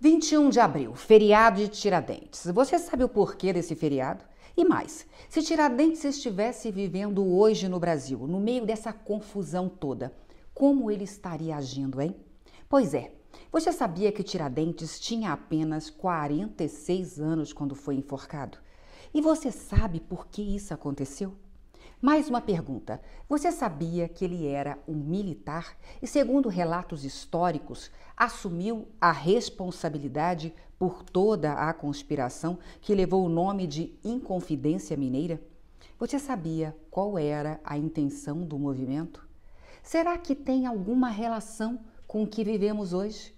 21 de abril, feriado de Tiradentes. Você sabe o porquê desse feriado? E mais, se Tiradentes estivesse vivendo hoje no Brasil, no meio dessa confusão toda, como ele estaria agindo, hein? Pois é, você sabia que Tiradentes tinha apenas 46 anos quando foi enforcado? E você sabe por que isso aconteceu? Mais uma pergunta. Você sabia que ele era um militar e, segundo relatos históricos, assumiu a responsabilidade por toda a conspiração que levou o nome de Inconfidência Mineira? Você sabia qual era a intenção do movimento? Será que tem alguma relação com o que vivemos hoje?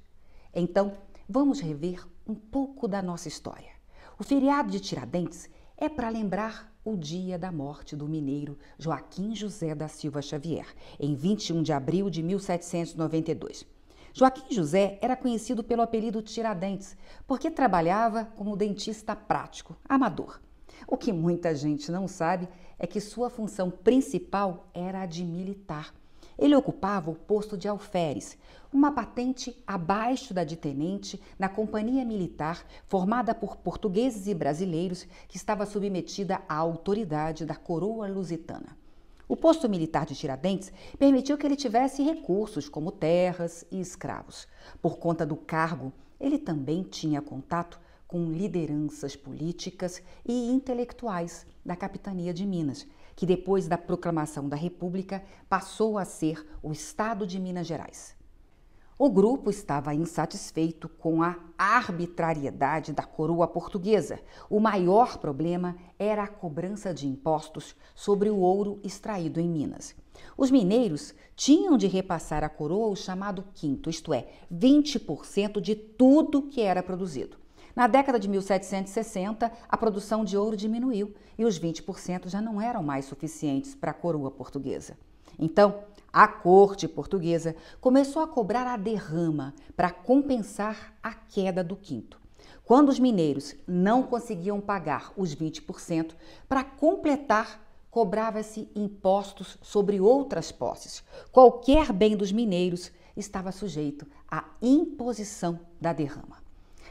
Então, vamos rever um pouco da nossa história. O feriado de Tiradentes é para lembrar o dia da morte do mineiro Joaquim José da Silva Xavier, em 21 de abril de 1792. Joaquim José era conhecido pelo apelido Tiradentes, porque trabalhava como dentista prático, amador. O que muita gente não sabe é que sua função principal era a de militar. Ele ocupava o posto de alferes, uma patente abaixo da de tenente na companhia militar formada por portugueses e brasileiros que estava submetida à autoridade da coroa lusitana. O posto militar de Tiradentes permitiu que ele tivesse recursos como terras e escravos. Por conta do cargo, ele também tinha contato com lideranças políticas e intelectuais da capitania de Minas, que depois da proclamação da República passou a ser o Estado de Minas Gerais. O grupo estava insatisfeito com a arbitrariedade da coroa portuguesa. O maior problema era a cobrança de impostos sobre o ouro extraído em Minas. Os mineiros tinham de repassar à coroa o chamado quinto, isto é, 20% de tudo que era produzido. Na década de 1760, a produção de ouro diminuiu e os 20% já não eram mais suficientes para a coroa portuguesa. Então, a corte portuguesa começou a cobrar a derrama para compensar a queda do quinto. Quando os mineiros não conseguiam pagar os 20%, para completar, cobrava-se impostos sobre outras posses. Qualquer bem dos mineiros estava sujeito à imposição da derrama.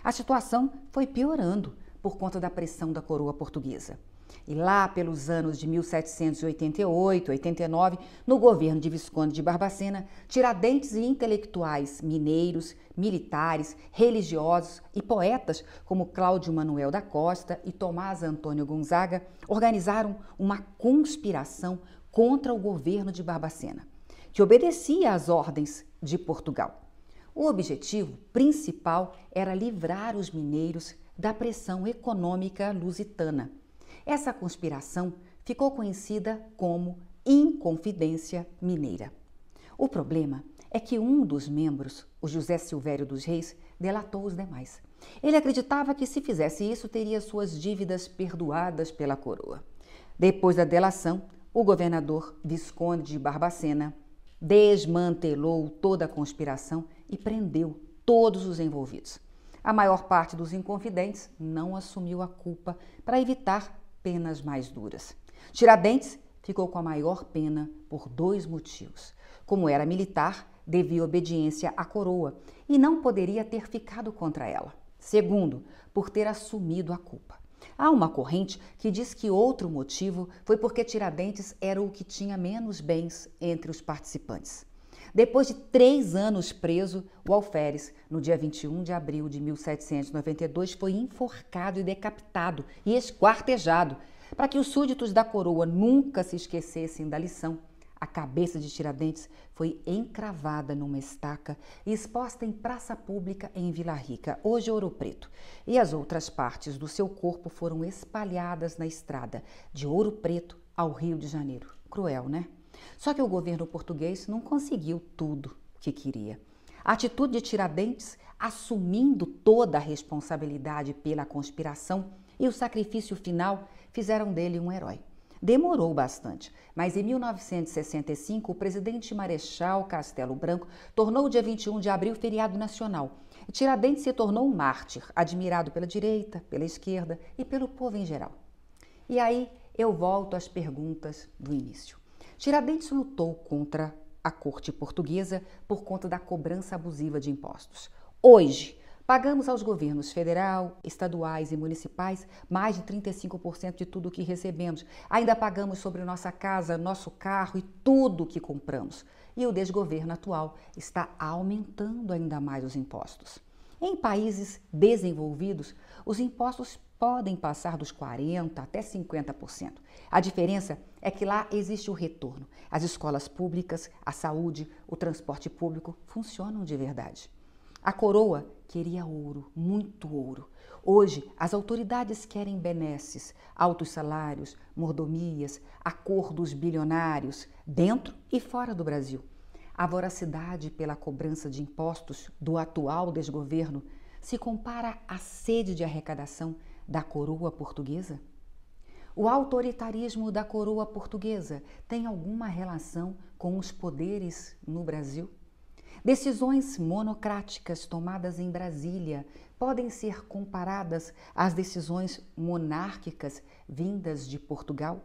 A situação foi piorando por conta da pressão da coroa portuguesa. E lá pelos anos de 1788, 89, no governo de Visconde de Barbacena, Tiradentes e intelectuais mineiros, militares, religiosos e poetas como Cláudio Manuel da Costa e Tomás Antônio Gonzaga organizaram uma conspiração contra o governo de Barbacena, que obedecia às ordens de Portugal. O objetivo principal era livrar os mineiros da pressão econômica lusitana. Essa conspiração ficou conhecida como Inconfidência Mineira. O problema é que um dos membros, o José Silvério dos Reis, delatou os demais. Ele acreditava que se fizesse isso teria suas dívidas perdoadas pela coroa. Depois da delação, o governador Visconde de Barbacena desmantelou toda a conspiração e prendeu todos os envolvidos. A maior parte dos inconfidentes não assumiu a culpa para evitar penas mais duras. Tiradentes ficou com a maior pena por dois motivos. Como era militar, devia obediência à coroa e não poderia ter ficado contra ela. Segundo, por ter assumido a culpa. Há uma corrente que diz que outro motivo foi porque Tiradentes era o que tinha menos bens entre os participantes. Depois de 3 anos preso, o alferes, no dia 21 de abril de 1792, foi enforcado e decapitado e esquartejado. Para que os súditos da coroa nunca se esquecessem da lição, a cabeça de Tiradentes foi encravada numa estaca e exposta em praça pública em Vila Rica, hoje Ouro Preto, e as outras partes do seu corpo foram espalhadas na estrada de Ouro Preto ao Rio de Janeiro. Cruel, né? Só que o governo português não conseguiu tudo o que queria. A atitude de Tiradentes, assumindo toda a responsabilidade pela conspiração e o sacrifício final, fizeram dele um herói. Demorou bastante, mas em 1965 o presidente Marechal Castelo Branco tornou o dia 21 de abril feriado nacional. E Tiradentes se tornou um mártir, admirado pela direita, pela esquerda e pelo povo em geral. E aí eu volto às perguntas do início. Tiradentes lutou contra a corte portuguesa por conta da cobrança abusiva de impostos. Hoje, Pagamos aos governos federal, estaduais e municipais mais de 35% de tudo o que recebemos. Ainda pagamos sobre nossa casa, nosso carro e tudo o que compramos. E o desgoverno atual está aumentando ainda mais os impostos. Em países desenvolvidos, os impostos podem passar dos 40% até 50%. A diferença é que lá existe o retorno. As escolas públicas, a saúde, o transporte público funcionam de verdade. A coroa queria ouro, muito ouro. Hoje, as autoridades querem benesses, altos salários, mordomias, acordos bilionários, dentro e fora do Brasil. A voracidade pela cobrança de impostos do atual desgoverno se compara à sede de arrecadação da coroa portuguesa? O autoritarismo da coroa portuguesa tem alguma relação com os poderes no Brasil? Decisões monocráticas tomadas em Brasília podem ser comparadas às decisões monárquicas vindas de Portugal?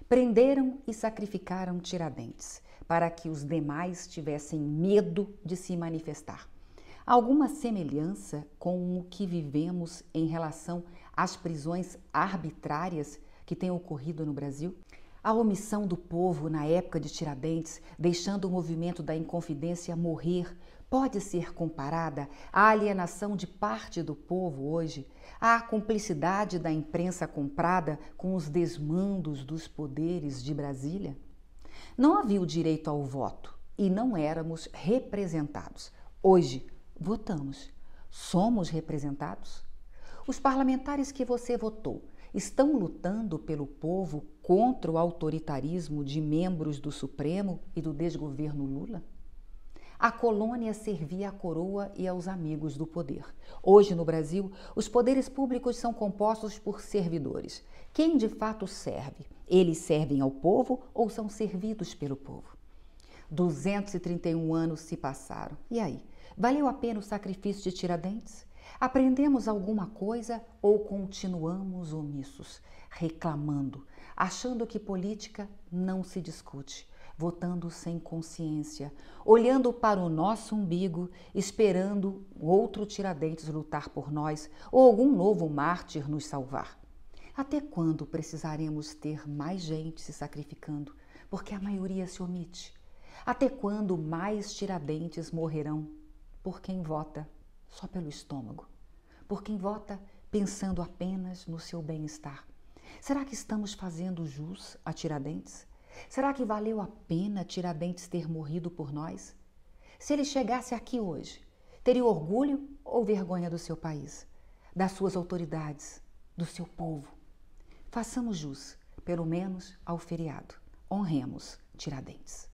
Prenderam e sacrificaram Tiradentes para que os demais tivessem medo de se manifestar. Alguma semelhança com o que vivemos em relação às prisões arbitrárias que têm ocorrido no Brasil? A omissão do povo na época de Tiradentes, deixando o movimento da Inconfidência morrer, pode ser comparada à alienação de parte do povo hoje, à cumplicidade da imprensa comprada com os desmandos dos poderes de Brasília? Não havia o direito ao voto e não éramos representados. Hoje, votamos. Somos representados? Os parlamentares que você votou estão lutando pelo povo contra o autoritarismo de membros do Supremo e do desgoverno Lula? A colônia servia à coroa e aos amigos do poder. Hoje, no Brasil, os poderes públicos são compostos por servidores. Quem de fato serve? Eles servem ao povo ou são servidos pelo povo? 231 anos se passaram. E aí? Valeu a pena o sacrifício de Tiradentes? Aprendemos alguma coisa ou continuamos omissos, reclamando, achando que política não se discute, votando sem consciência, olhando para o nosso umbigo, esperando outro Tiradentes lutar por nós ou algum novo mártir nos salvar? Até quando precisaremos ter mais gente se sacrificando, porque a maioria se omite? Até quando mais Tiradentes morrerão por quem vota só pelo estômago? Por quem vota pensando apenas no seu bem-estar? Será que estamos fazendo jus a Tiradentes? Será que valeu a pena Tiradentes ter morrido por nós? Se ele chegasse aqui hoje, teria orgulho ou vergonha do seu país, das suas autoridades, do seu povo? Façamos jus, pelo menos ao feriado. Honremos Tiradentes.